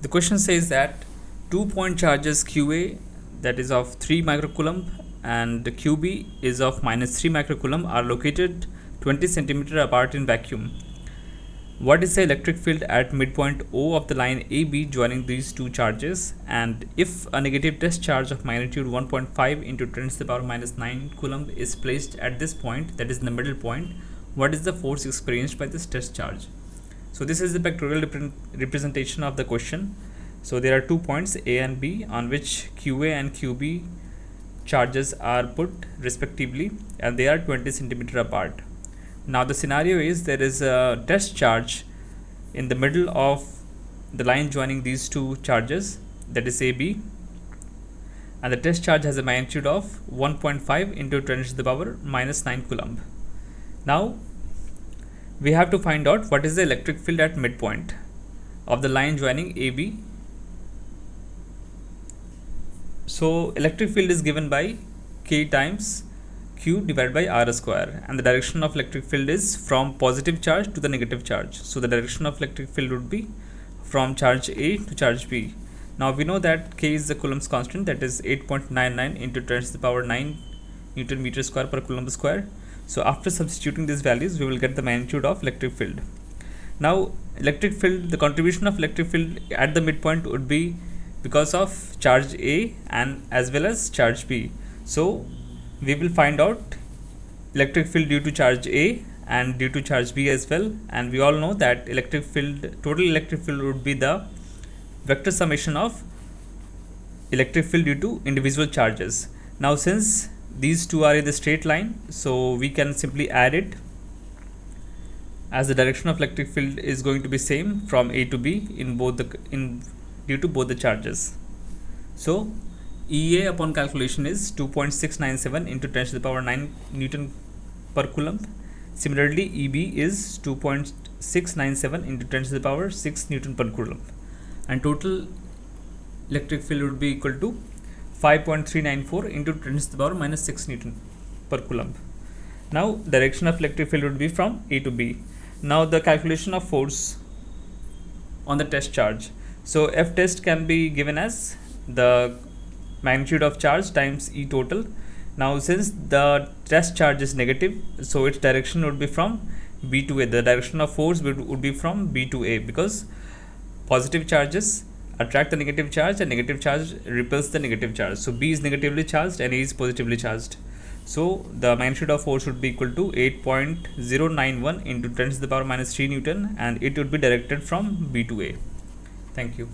The question says that 2-point charges QA, that is of 3 microcoulomb, and the QB is of -3 microcoulomb, are located 20 centimeter apart in vacuum. What is the electric field at midpoint O of the line AB joining these two charges? And if a negative test charge of magnitude 1.5 into 10 to the power -9 coulomb is placed at this point, that is the middle point, what is the force experienced by this test charge? So this is the pictorial representation of the question. So there are 2 points A and B on which QA and QB charges are put respectively, and they are 20 centimeter apart. Now the scenario is there is a test charge in the middle of the line joining these two charges, that is AB, and the test charge has a magnitude of 1.5 into 10 to the power -9 coulomb. Now we have to find out what is the electric field at midpoint of the line joining AB. So electric field is given by K times Q divided by R square, and the direction of electric field is from positive charge to the negative charge. So the direction of electric field would be from charge A to charge B. Now we know that K is the Coulomb's constant, that is 8.99 into 10 to the power 9 Newton meter square per Coulomb square. So after substituting these values, we will get the magnitude of electric field. Now electric field, the contribution of electric field at the midpoint would be because of charge A and as well as charge B. So we will find out electric field due to charge A and due to charge B as well, and we all know that electric field, total electric field would be the vector summation of electric field due to individual charges. Now since these two are in the straight line, so we can simply add it, as the direction of electric field is going to be same from A to B in both the due to both the charges. So EA upon calculation is 2.697 into 10 to the power 9 Newton per Coulomb. Similarly, EB is 2.697 into 10 to the power 6 Newton per Coulomb, and total electric field would be equal to 5.394 into 10 to the power -6 Newton per Coulomb. Now direction of electric field would be from A to B. Now the calculation of force on the test charge. So F test can be given as the magnitude of charge times E total. Now since the test charge is negative, so its direction would be from B to A. The direction of force would be from B to A, because positive charges attract the negative charge and negative charge repels the negative charge. So B is negatively charged and A is positively charged. So the magnitude of force would be equal to 8.091 into 10 to the power -3 Newton, and it would be directed from B to A. Thank you.